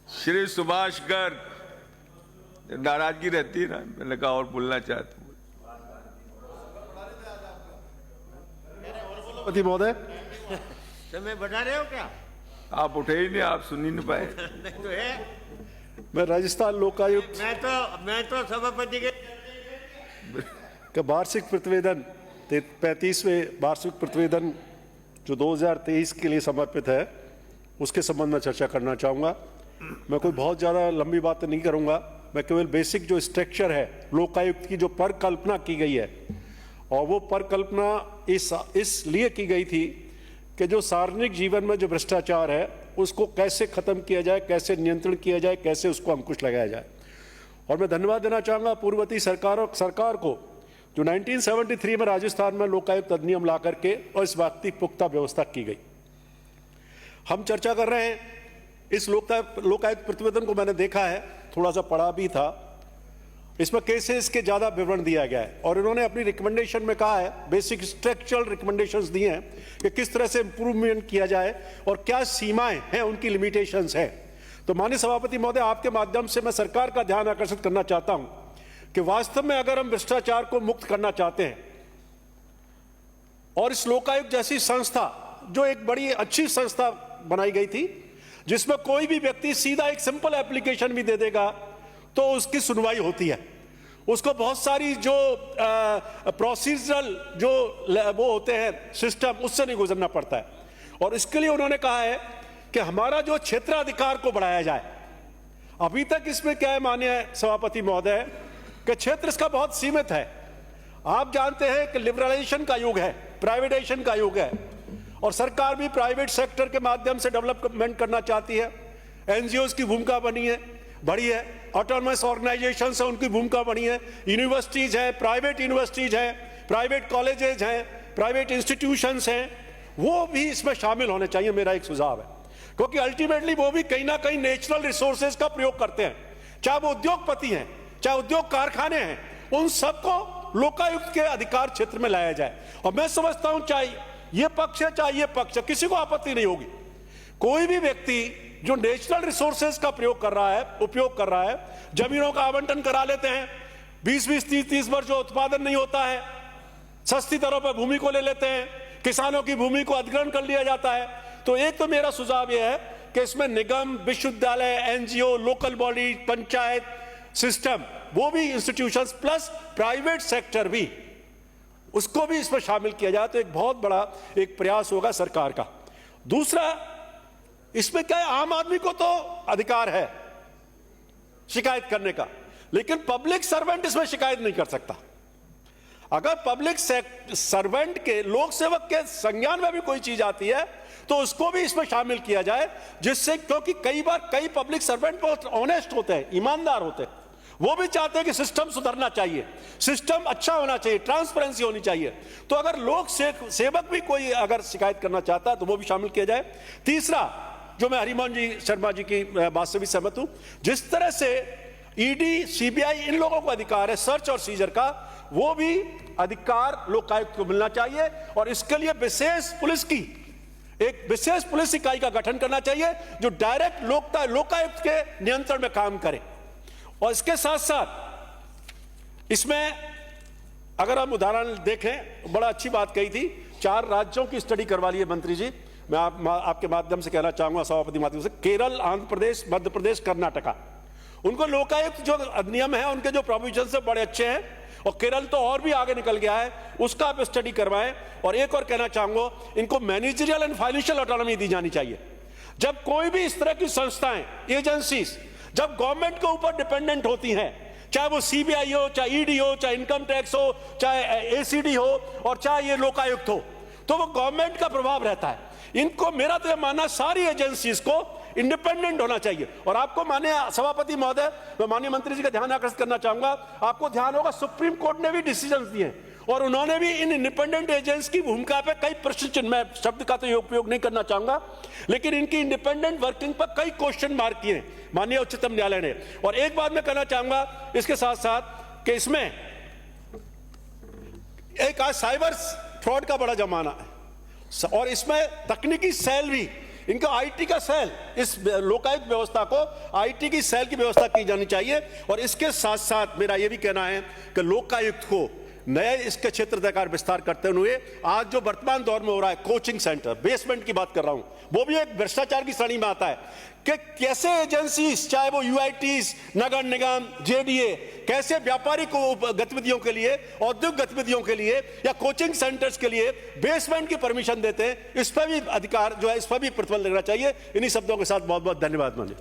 श्री सुभाष गर्ग, नाराजगी रहती है ना, मैंने कहा और बोलना चाहता हूँ। सभापति महोदय, समय बढ़ा रहे हो क्या? आप उठे ही नहीं, आप सुन ही नहीं पाए। नहीं तो है। मैं राजस्थान लोकायुक्त मैं तो सभापति के का वार्षिक प्रतिवेदन 35वें वार्षिक प्रतिवेदन जो 2023 के लिए समर्पित है उसके संबंध में चर्चा करना चाहूँगा। मैं कोई बहुत ज़्यादा लंबी बात नहीं करूँगा, मैं केवल बेसिक जो स्ट्रक्चर है लोकायुक्त की जो परिकल्पना की गई है, और वो परिकल्पना इसलिए की गई थी कि जो सार्वजनिक जीवन में जो भ्रष्टाचार है उसको कैसे खत्म किया जाए, कैसे नियंत्रण किया जाए, कैसे उसको अंकुश लगाया जाए। और मैं धन्यवाद देना चाहूँगा पूर्ववर्ती सरकार को जो 1973 में राजस्थान में लोकायुक्त अधिनियम ला करके और इस बात की पुख्ता व्यवस्था की गई। हम चर्चा कर रहे हैं इस लोकायुक्त प्रतिवेदन को, मैंने देखा है, थोड़ा सा पढ़ा भी था। इसमें केसेस के ज़्यादा विवरण दिया गया है और इन्होंने अपनी रिकमेंडेशन में कहा है, बेसिक स्ट्रक्चरल रिकमेंडेशंस दिए हैं कि किस तरह से इंप्रूवमेंट किया जाए और क्या सीमाएं हैं, उनकी लिमिटेशंस है। तो माननीय सभापति महोदय, आपके माध्यम से मैं सरकार का ध्यान आकर्षित करना चाहता हूं कि वास्तव में अगर हम भ्रष्टाचार को मुक्त करना चाहते हैं और इस लोकायुक्त जैसी संस्था जो एक बड़ी अच्छी संस्था बनाई गई थी जिसमें कोई भी व्यक्ति सीधा एक सिंपल एप्लीकेशन भी दे देगा तो उसकी सुनवाई होती है, उसको बहुत सारी जो प्रोसीजरल जो वो होते हैं सिस्टम, उससे नहीं गुजरना पड़ता है। और इसके लिए उन्होंने कहा है कि हमारा जो क्षेत्राधिकार को बढ़ाया जाए। अभी तक इसमें क्या है माननीय सभापति महोदय कि क्षेत्र इसका बहुत सीमित है। आप जानते हैं कि लिबरलाइजेशन का युग है, प्राइवेटाइजेशन का युग है, और सरकार भी प्राइवेट सेक्टर के माध्यम से डेवलपमेंट करना चाहती है। एनजीओ की भूमिका बड़ी है, ऑटोनमस ऑर्गेनाइजेशन है, उनकी भूमिका बड़ी है, यूनिवर्सिटीज है, प्राइवेट यूनिवर्सिटीज है, प्राइवेट कॉलेजेज हैं, प्राइवेट इंस्टीट्यूशंस हैं, वो भी इसमें शामिल होने चाहिए। मेरा एक सुझाव है, क्योंकि अल्टीमेटली वो भी कहीं ना कहीं नेचुरल रिसोर्सेज का प्रयोग करते हैं, चाहे वो उद्योगपति हैं, चाहे उद्योग कारखाने हैं, उन सबको लोकायुक्त के अधिकार क्षेत्र में लाया जाए। और मैं समझता हूं चाहे ये पक्ष है चाहे ये पक्ष है, किसी को आपत्ति नहीं होगी। कोई भी व्यक्ति जो नेचुरल रिसोर्सेज का उपयोग कर रहा है, जमीनों का आवंटन करा लेते हैं, 20-20, 30-30 वर्ष जो उत्पादन नहीं होता है, सस्ती दरों पर भूमि को ले लेते हैं, किसानों की भूमि को अधिग्रहण कर लिया जाता है। तो एक तो मेरा सुझाव यह है कि इसमें निगम, विश्वविद्यालय, NGO, local body, panchayat system, वो भी इंस्टीट्यूशंस प्लस प्राइवेट सेक्टर भी, उसको भी इसमें शामिल किया जाए तो एक बहुत बड़ा एक प्रयास होगा सरकार का। दूसरा, इसमें क्या है, आम आदमी को तो अधिकार है शिकायत करने का, लेकिन पब्लिक सर्वेंट इसमें शिकायत नहीं कर सकता। अगर पब्लिक सर्वेंट के, लोक सेवक के संज्ञान में भी कोई चीज आती है तो उसको भी इसमें शामिल किया जाए, जिससे, क्योंकि कई बार कई पब्लिक सर्वेंट बहुत ऑनेस्ट होते हैं, ईमानदार होते हैं, वो भी चाहते हैं कि सिस्टम सुधरना चाहिए, सिस्टम अच्छा होना चाहिए, ट्रांसपेरेंसी होनी चाहिए। तो अगर लोक सेवक भी कोई अगर शिकायत करना चाहता है तो वो भी शामिल किया जाए। तीसरा, जो मैं हरिमोहन जी शर्मा जी की बात से भी सहमत हूं, जिस तरह से ईडी, सीबीआई, इन लोगों को अधिकार है सर्च और सीजर का, वो भी अधिकार लोकायुक्त को मिलना चाहिए। और इसके लिए एक विशेष पुलिस इकाई का गठन करना चाहिए जो डायरेक्ट लोकायुक्त के नियंत्रण में काम करे। और इसके साथ साथ इसमें अगर हम उदाहरण देखें, बड़ा अच्छी बात कही थी, 4 राज्यों की स्टडी करवा ली है मंत्री जी। मैं आपके माध्यम से कहना चाहूंगा, सभापति माध्यम से, केरल, आंध्र प्रदेश, मध्य प्रदेश, कर्नाटका, उनको लोकायुक्त जो अधिनियम है, उनके जो प्रोविजन से बड़े अच्छे हैं, और केरल तो और भी आगे निकल गया है, उसका आप स्टडी करवाएं। और एक और कहना चाहूंगा, इनको मैनेजरियल एंड फाइनेंशियल ऑटोनॉमी दी जानी चाहिए। जब कोई भी इस तरह की संस्थाएं, एजेंसीज जब गवर्नमेंट के ऊपर डिपेंडेंट होती हैं, चाहे वो सीबीआई हो, चाहे ईडी हो, चाहे इनकम टैक्स हो, चाहे एसीडी हो, और चाहे ये लोकायुक्त हो, तो वो गवर्नमेंट का प्रभाव रहता है। इनको, मेरा तो यह मानना, सारी एजेंसीज को इंडिपेंडेंट होना चाहिए। और आपको माननीय सभापति महोदय, मैं माननीय मंत्री जी का ध्यान आकर्षित करना चाहूंगा, आपको ध्यान होगा सुप्रीम कोर्ट ने भी डिसीजन दिए और उन्होंने भी इन इंडिपेंडेंट एजेंसी की भूमिका पे कई प्रश्न चिन्ह, मैं शब्द का तो उपयोग नहीं करना चाहूंगा, लेकिन इनकी इंडिपेंडेंट वर्किंग पर कई क्वेश्चन मार्क किए माननीय उच्चतम न्यायालय ने। और एक बात मैं कहना चाहूंगा इसके साथ साथ कि इसमें एक आज साइबर फ्रॉड का बड़ा जमाना है और इसमें तकनीकी सेल भी इनका आईटी का सेल, इस लोकायुक्त व्यवस्था को आईटी की सेल की व्यवस्था की जानी चाहिए। और इसके साथ साथ मेरा यह भी कहना है कि लोकायुक्त को नए इसके क्षेत्र अधिकार विस्तार करते हुए आज जो वर्तमान दौर में हो रहा है कोचिंग सेंटर, बेसमेंट की बात कर रहा हूं, वो भी एक भ्रष्टाचार की श्रेणी में आता है कि कैसे एजेंसीज, चाहे वो यूआईटीज, नगर निगम, जेडीए, कैसे व्यापारिक गतिविधियों के लिए, औद्योगिक गतिविधियों के लिए या कोचिंग सेंटर्स के लिए बेसमेंट की परमिशन देते हैं। इस पर भी अधिकार जो है, इस पर भी प्रतिबंध लगना चाहिए। इन्हीं शब्दों के साथ बहुत बहुत धन्यवाद माननीय।